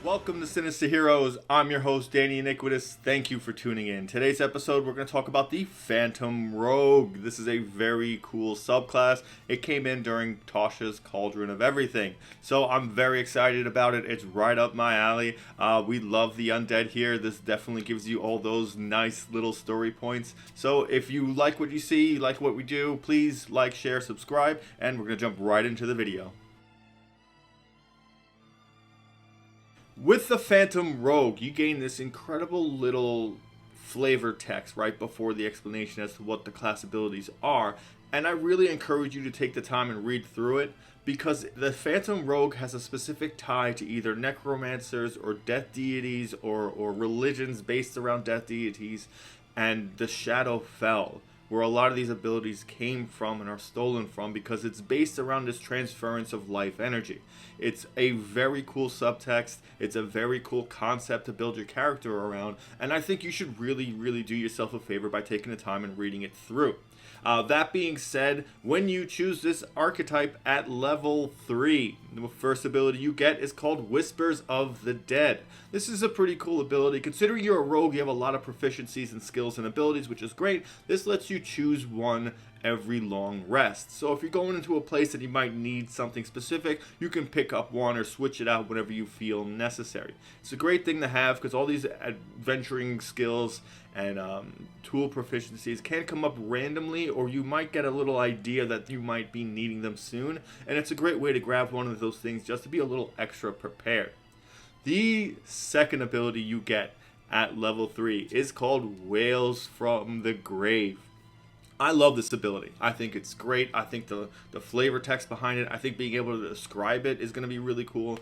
Welcome to Sinister Heroes. I'm your host, Danny Iniquitous. Thank you for tuning in. Today's episode, we're going to talk about the Phantom Rogue. This is a very cool subclass. It came in during Tashas' Cauldron of Everything. So I'm very excited about it. It's right up my alley. We love the undead here. This definitely gives you all those nice little story points. So if you like what you see, like what we do, please like, share, subscribe, and we're going to jump right into the video. With the Phantom Rogue, you gain this incredible little flavor text right before the explanation as to what the class abilities are, and I really encourage you to take the time and read through it, because the Phantom Rogue has a specific tie to either necromancers or death deities or religions based around death deities, and the Shadow Fell, where a lot of these abilities came from and are stolen from, because it's based around this transference of life energy. It's a very cool subtext, it's a very cool concept to build your character around, and I think you should really do yourself a favor by taking the time and reading it through. That being said, when you choose this archetype at level 3, the first ability you get is called Whispers of the Dead. This is a pretty cool ability. Considering you're a rogue, you have a lot of proficiencies and skills and abilities, which is great. This lets you choose one every long rest. So if you're going into a place that you might need something specific, you can pick up one or switch it out whenever you feel necessary. It's a great thing to have, because all these adventuring skills and tool proficiencies can come up randomly, or you might get a little idea that you might be needing them soon, and it's a great way to grab one of those things just to be a little extra prepared. The second ability you get at level 3 is called Wails from the Grave. I love this ability. I think it's great. I think the flavor text behind it, I think being able to describe it is going to be really cool.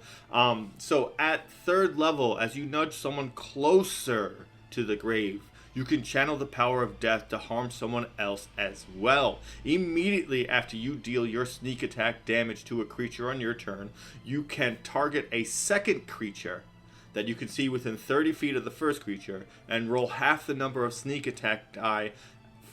So at third level, as you nudge someone closer to the grave, you can channel the power of death to harm someone else as well. Immediately after you deal your sneak attack damage to a creature on your turn, you can target a second creature that you can see within 30 feet of the first creature and roll half the number of sneak attack die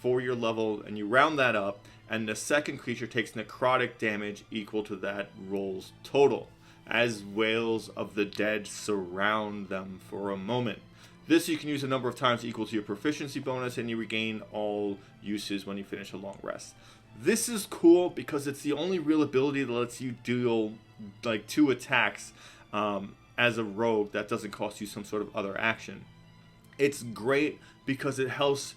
for your level, and you round that up, and the second creature takes necrotic damage equal to that roll's total, as Wails of the Dead surround them for a moment. This you can use a number of times equal to your proficiency bonus, and you regain all uses when you finish a long rest. This is cool because it's the only real ability that lets you deal like 2 attacks as a rogue that doesn't cost you some sort of other action. It's great because it helps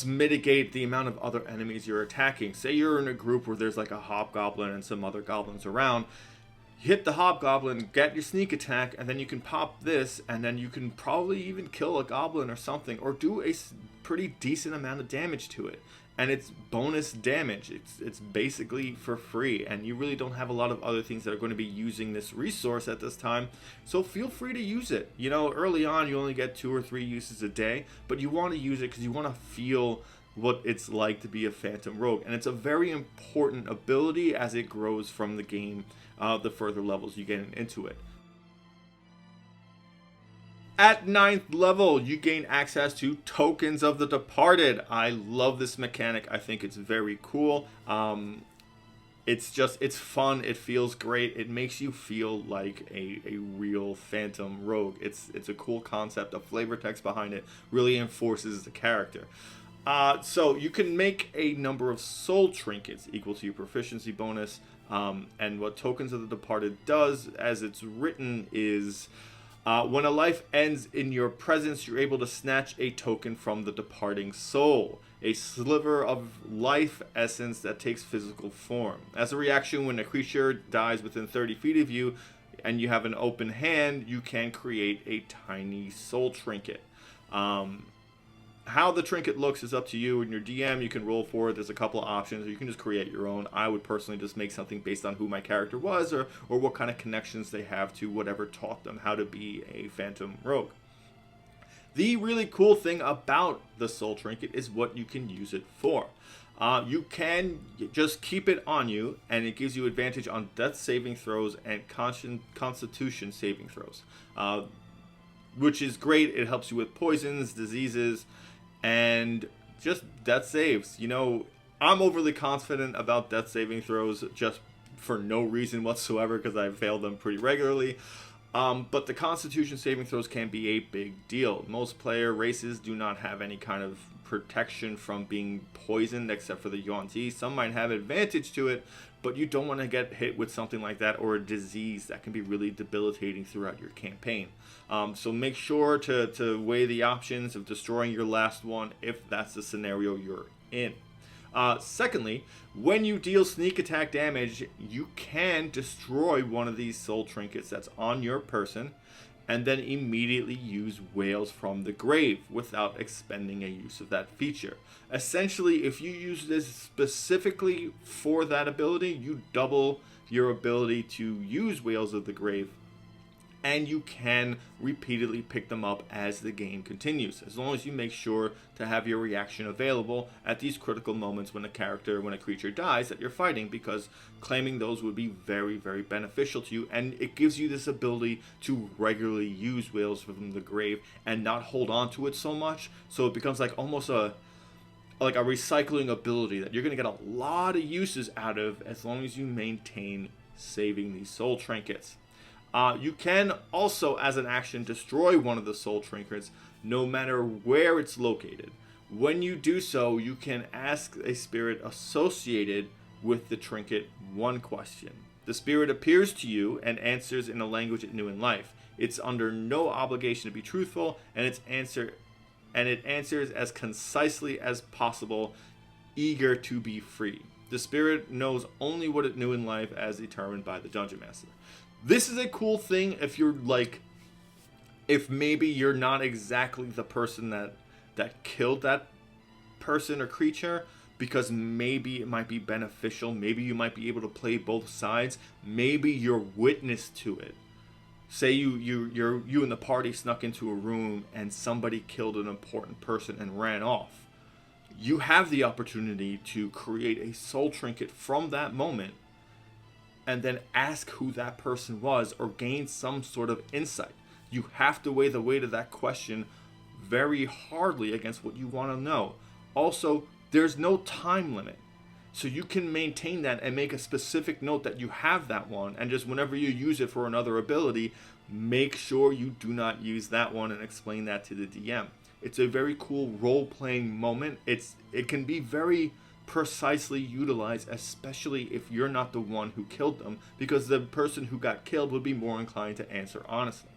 mitigate the amount of other enemies you're attacking. Say you're in a group where there's like a hobgoblin and some other goblins around. Hit the hobgoblin, get your sneak attack, and then you can pop this, and then you can probably even kill a goblin or something, or do a pretty decent amount of damage to it. And it's bonus damage. It's basically for free, and you really don't have a lot of other things that are going to be using this resource at this time, so feel free to use it. You know, early on you only get 2 or 3 uses a day, but you want to use it because you want to feel what it's like to be a Phantom Rogue, and it's a very important ability as it grows from the game, the further levels you get into it. At 9th level, you gain access to Tokens of the Departed. I love this mechanic. I think it's very cool. It's fun. It feels great. It makes you feel like a real Phantom Rogue. It's a cool concept. The flavor text behind it really enforces the character. So you can make a number of soul trinkets equal to your proficiency bonus. And what Tokens of the Departed does, as it's written, is when a life ends in your presence, you're able to snatch a token from the departing soul, a sliver of life essence that takes physical form. As a reaction, when a creature dies within 30 feet of you and you have an open hand, you can create a tiny soul trinket. How the trinket looks is up to you and your DM. You can roll for it. There's a couple of options, or you can just create your own. I would personally just make something based on who my character was, or what kind of connections they have to whatever taught them how to be a Phantom Rogue. The really cool thing about the soul trinket is what you can use it for. You can just keep it on you, and it gives you advantage on death saving throws and constitution saving throws, which is great. It helps you with poisons, diseases, and just death saves. You know, I'm overly confident about death saving throws just for no reason whatsoever, because I fail them pretty regularly. But the Constitution saving throws can be a big deal. Most player races do not have any kind of protection from being poisoned except for the Yuan-Ti. Some might have advantage to it, but you don't want to get hit with something like that or a disease that can be really debilitating throughout your campaign. So make sure to weigh the options of destroying your last one if that's the scenario you're in. Secondly, when you deal sneak attack damage, you can destroy one of these soul trinkets that's on your person and then immediately use Wails from the grave without expending a use of that feature. Essentially, if you use this specifically for that ability, you double your ability to use Wails of the grave, and you can repeatedly pick them up as the game continues, as long as you make sure to have your reaction available at these critical moments when a creature dies that you're fighting, because claiming those would be very, very beneficial to you, and it gives you this ability to regularly use Wails from the grave and not hold on to it so much, so it becomes like almost a recycling ability that you're going to get a lot of uses out of as long as you maintain saving these soul trinkets. You can also, as an action, destroy one of the soul trinkets, no matter where it's located. When you do so, you can ask a spirit associated with the trinket one question. The spirit appears to you and answers in a language it knew in life. It's under no obligation to be truthful, and it answers as concisely as possible, eager to be free. The spirit knows only what it knew in life as determined by the dungeon master. This is a cool thing if you're if maybe you're not exactly the person that killed that person or creature, because maybe it might be beneficial. Maybe you might be able to play both sides. Maybe you're witness to it. Say you and the party snuck into a room and somebody killed an important person and ran off. You have the opportunity to create a soul trinket from that moment and then ask who that person was or gain some sort of insight. You have to weigh the weight of that question very hardly against what you want to know. Also, there's no time limit. So you can maintain that and make a specific note that you have that one, and just whenever you use it for another ability, make sure you do not use that one and explain that to the DM. It's a very cool role-playing moment. It can be very precisely utilized, especially if you're not the one who killed them, because the person who got killed would be more inclined to answer honestly.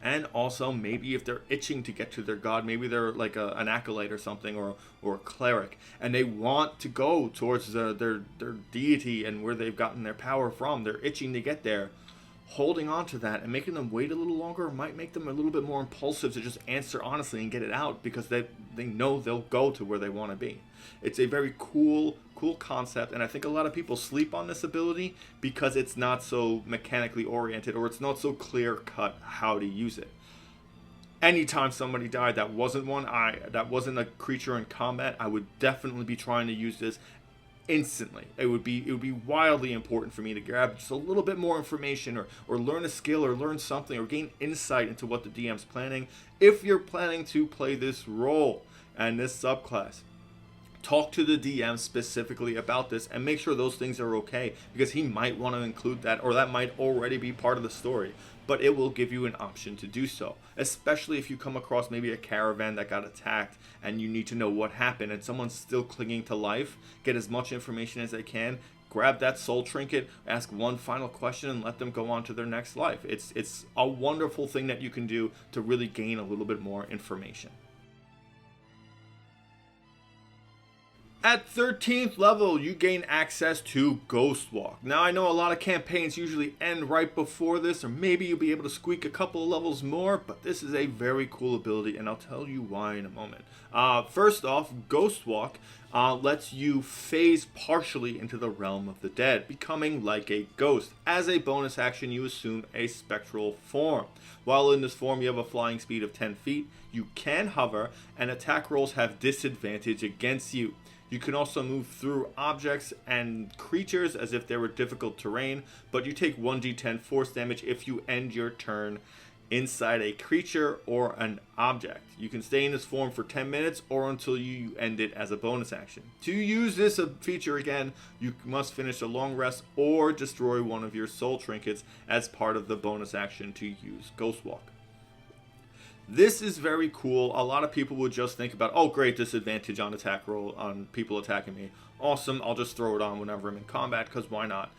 And also, maybe if they're itching to get to their god, maybe they're like an acolyte or something, or a cleric, and they want to go towards their deity and where they've gotten their power from. They're itching to get there. Holding on to that and making them wait a little longer might make them a little bit more impulsive to just answer honestly and get it out, because they know they'll go to where they want to be. It's a very cool concept, and I think a lot of people sleep on this ability because it's not so mechanically oriented, or it's not so clear cut how to use it. Anytime somebody died that wasn't a creature in combat, I would definitely be trying to use this instantly. It would be wildly important for me to grab just a little bit more information, or learn a skill, or learn something, or gain insight into what the DM's planning. If you're planning to play this role and this subclass, talk to the DM specifically about this and make sure those things are okay, because he might want to include that, or that might already be part of the story, but it will give you an option to do so, especially if you come across maybe a caravan that got attacked and you need to know what happened and someone's still clinging to life. Get as much information as they can, grab that soul trinket, ask one final question, and let them go on to their next life. It's a wonderful thing that you can do to really gain a little bit more information. At 13th level, you gain access to Ghost Walk. Now, I know a lot of campaigns usually end right before this, or maybe you'll be able to squeak a couple of levels more, but this is a very cool ability, and I'll tell you why in a moment. First off, Ghost Walk lets you phase partially into the realm of the dead, becoming like a ghost. As a bonus action, you assume a spectral form. While in this form, you have a flying speed of 10 feet, you can hover, and attack rolls have disadvantage against you. You can also move through objects and creatures as if they were difficult terrain, but you take 1d10 force damage if you end your turn inside a creature or an object. You can stay in this form for 10 minutes or until you end it as a bonus action. To use this feature again, you must finish a long rest or destroy one of your soul trinkets as part of the bonus action to use Ghostwalk. This is very cool. A lot of people would just think about, oh great, disadvantage on attack roll on people attacking me. Awesome, I'll just throw it on whenever I'm in combat, because why not?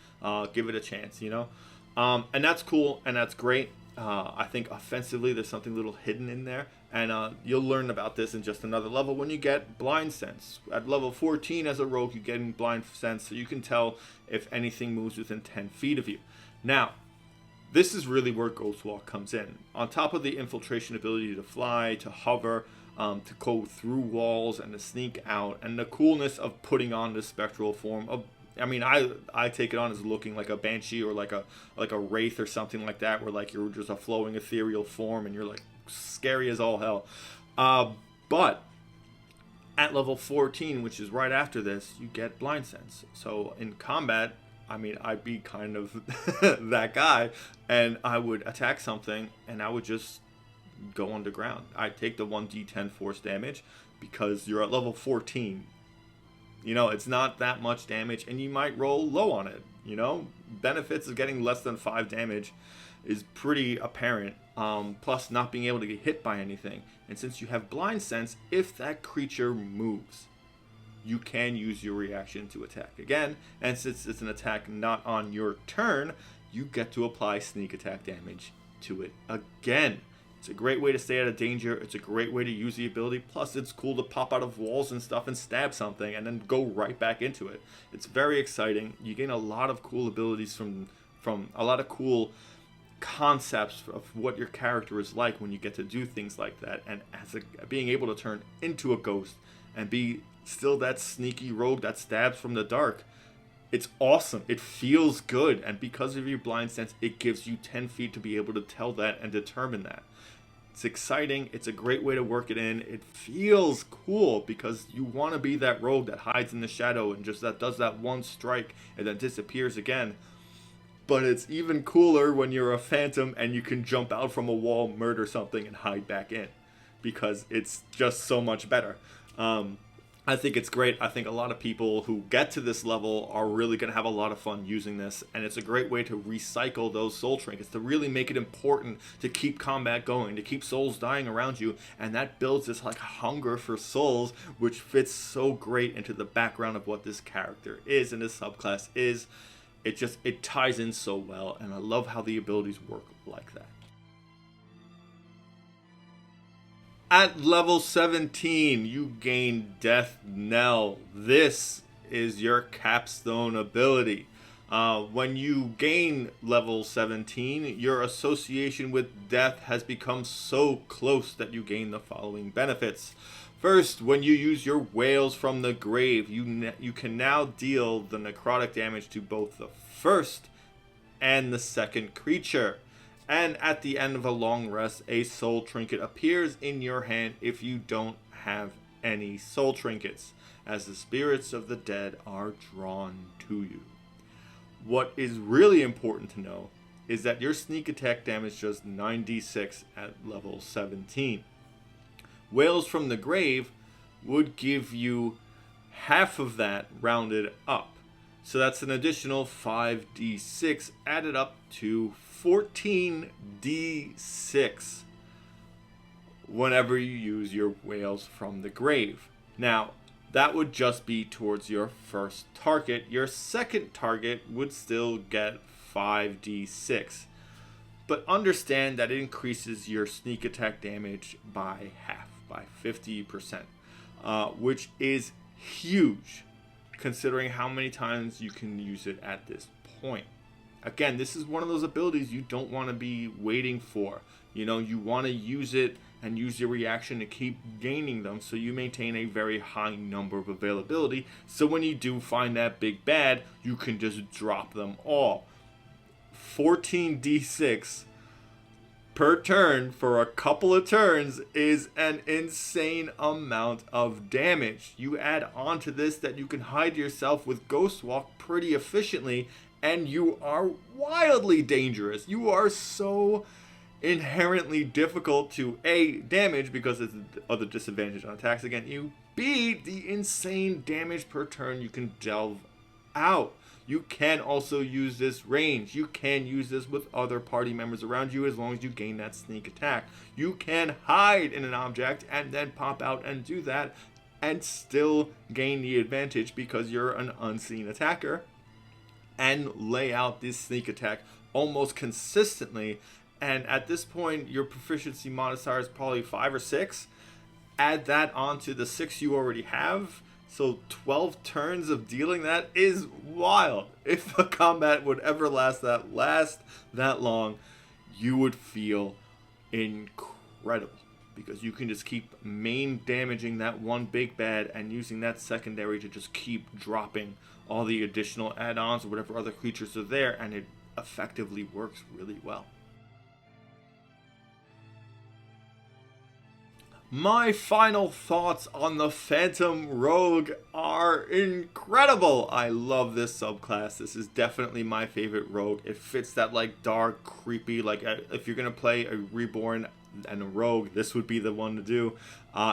Give it a chance, you know? And that's cool, and that's great. I think offensively there's something a little hidden in there, and you'll learn about this in just another level when you get blind sense. At level 14 as a rogue, you get blind sense, so you can tell if anything moves within 10 feet of you. Now, this is really where Ghostwalk comes in. On top of the infiltration ability to fly, to hover, to go through walls, and to sneak out, and the coolness of putting on this spectral form of, I mean, I take it on as looking like a banshee or like a wraith or something like that, where like you're just a flowing ethereal form and you're like scary as all hell. But at level 14, which is right after this, you get blind sense. So in combat, I mean, I'd be kind of that guy, and I would attack something and I would just go underground. I'd take the 1d10 force damage because you're at level 14. You know, it's not that much damage, and you might roll low on it. You know, benefits of getting less than 5 damage is pretty apparent. Plus, not being able to get hit by anything. And since you have blind sense, if that creature moves, you can use your reaction to attack again. And since it's an attack not on your turn, you get to apply sneak attack damage to it again. It's a great way to stay out of danger. It's a great way to use the ability. Plus, it's cool to pop out of walls and stuff and stab something and then go right back into it. It's very exciting. You gain a lot of cool abilities from a lot of cool concepts of what your character is like when you get to do things like that. And being able to turn into a ghost and be still that sneaky rogue that stabs from the dark. It's awesome. It feels good. And because of your blind sense, it gives you 10 feet to be able to tell that and determine that. It's exciting. It's a great way to work it in. It feels cool because you want to be that rogue that hides in the shadow and just that does that one strike and then disappears again. But it's even cooler when you're a phantom and you can jump out from a wall, murder something, and hide back in, because it's just so much better. I think it's great. I think a lot of people who get to this level are really going to have a lot of fun using this, and it's a great way to recycle those soul trinkets, to really make it important to keep combat going, to keep souls dying around you, and that builds this like hunger for souls, which fits so great into the background of what this character is and this subclass is. It ties in so well, and I love how the abilities work like that. At level 17, you gain Death Knell. This is your capstone ability. When you gain level 17, your association with death has become so close that you gain the following benefits. First, when you use your Wails from the grave, you can now deal the necrotic damage to both the first and the second creature. And at the end of a long rest, a soul trinket appears in your hand if you don't have any soul trinkets, as the spirits of the dead are drawn to you. What is really important to know is that your sneak attack damage does 9d6 at level 17. Wails from the grave would give you half of that rounded up. So that's an additional 5d6 added up to 14d6 whenever you use your Wails from the grave. Now, that would just be towards your first target. Your second target would still get 5d6. But understand that it increases your sneak attack damage by half, by 50%, which is huge considering how many times you can use it at this point. Again, this is one of those abilities you don't want to be waiting for. You know, you want to use it and use your reaction to keep gaining them so you maintain a very high number of availability. So when you do find that big bad, you can just drop them all. 14d6 per turn for a couple of turns is an insane amount of damage. You add on to this that you can hide yourself with Ghostwalk pretty efficiently, and you are wildly dangerous. You are so inherently difficult to A, damage because of the disadvantage on attacks against you, B, the insane damage per turn you can delve out. You can also use this range. You can use this with other party members around you as long as you gain that sneak attack. You can hide in an object and then pop out and do that and still gain the advantage because you're an unseen attacker and lay out this sneak attack almost consistently. And at this point, your proficiency modifier is probably 5 or 6. Add that onto the 6 you already have. So 12 turns of dealing that is wild. If a combat would ever last that long, you would feel incredible. Because you can just keep main damaging that one big bad and using that secondary to just keep dropping all the additional add-ons or whatever other creatures are there, and it effectively works really well. My final thoughts on the Phantom Rogue are incredible. I love this subclass. This is definitely my favorite rogue. It fits that like dark, creepy, like if you're gonna play a Reborn and a rogue, this would be the one to do.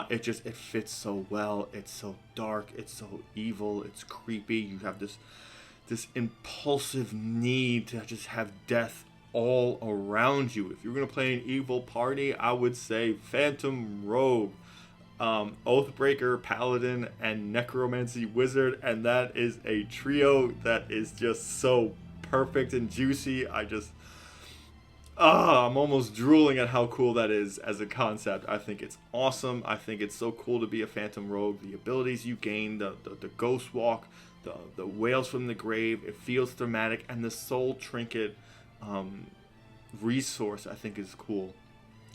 It fits so well. It's so dark, it's so evil, it's creepy. You have this impulsive need to just have death all around you. If you're gonna play an evil party, I would say Phantom Rogue, Oathbreaker, Paladin, and Necromancy Wizard, and that is a trio that is just so perfect and juicy. I'm almost drooling at how cool that is as a concept. I think it's awesome. I think it's so cool to be a Phantom Rogue. The abilities you gain, the Ghost Walk, the Wails from the Grave, it feels thematic, and the Soul Trinket resource I think is cool.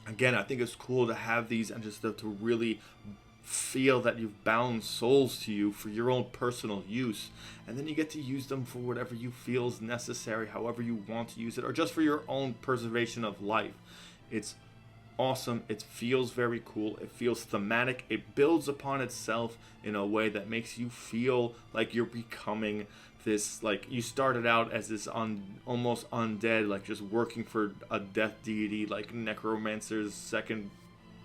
Again, I think it's cool to have these and just to really feel that you've bound souls to you for your own personal use, and then you get to use them for whatever you feel is necessary, however you want to use it, or just for your own preservation of life. It's awesome. It feels very cool. It feels thematic. It builds upon itself in a way that makes you feel like you're becoming this, like you started out as this almost undead, like just working for a death deity like Necromancer's second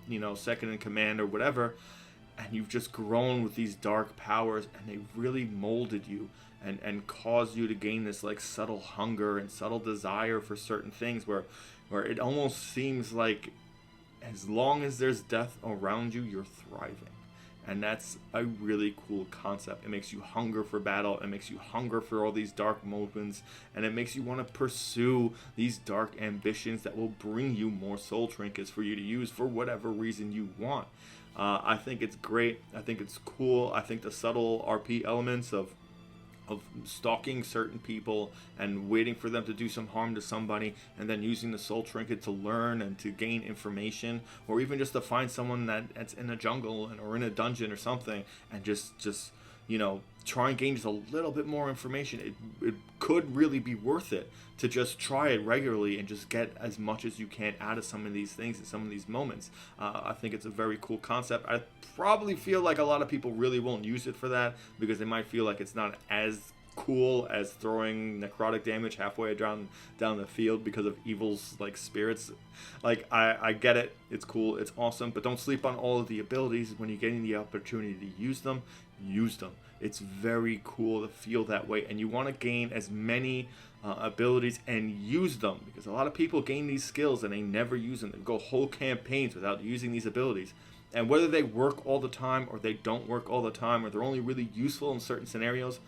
in command or whatever, and you've just grown with these dark powers, and they really molded you and caused you to gain this like subtle hunger and subtle desire for certain things where it almost seems like as long as there's death around you, you're thriving. And that's a really cool concept. It makes you hunger for battle. It makes you hunger for all these dark moments. And it makes you want to pursue these dark ambitions that will bring you more soul trinkets for you to use for whatever reason you want. I think it's great. I think it's cool. I think the subtle RP elements of stalking certain people and waiting for them to do some harm to somebody, and then using the soul trinket to learn and to gain information, or even just to find someone that's in a jungle or in a dungeon or something, and just try and gain just a little bit more information. It could really be worth it to just try it regularly and just get as much as you can out of some of these things and some of these moments. I think it's a very cool concept. I probably feel like a lot of people really won't use it for that because they might feel like it's not as cool as throwing necrotic damage halfway down the field because of evil's like spirits. Like I get it, it's cool, it's awesome, but don't sleep on all of the abilities. When you're getting the opportunity to use them. It's very cool to feel that way, and you want to gain as many abilities and use them, because a lot of people gain these skills and they never use them. They go whole campaigns without using these abilities, and whether they work all the time or they don't work all the time, or they're only really useful in certain scenarios,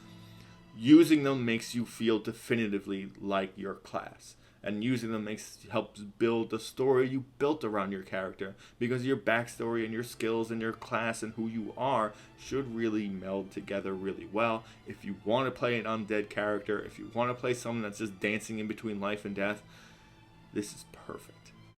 using them makes you feel definitively like your class. And using them helps build the story you built around your character, because your backstory and your skills and your class and who you are should really meld together really well. If you want to play an undead character, if you want to play someone that's just dancing in between life and death, this is perfect.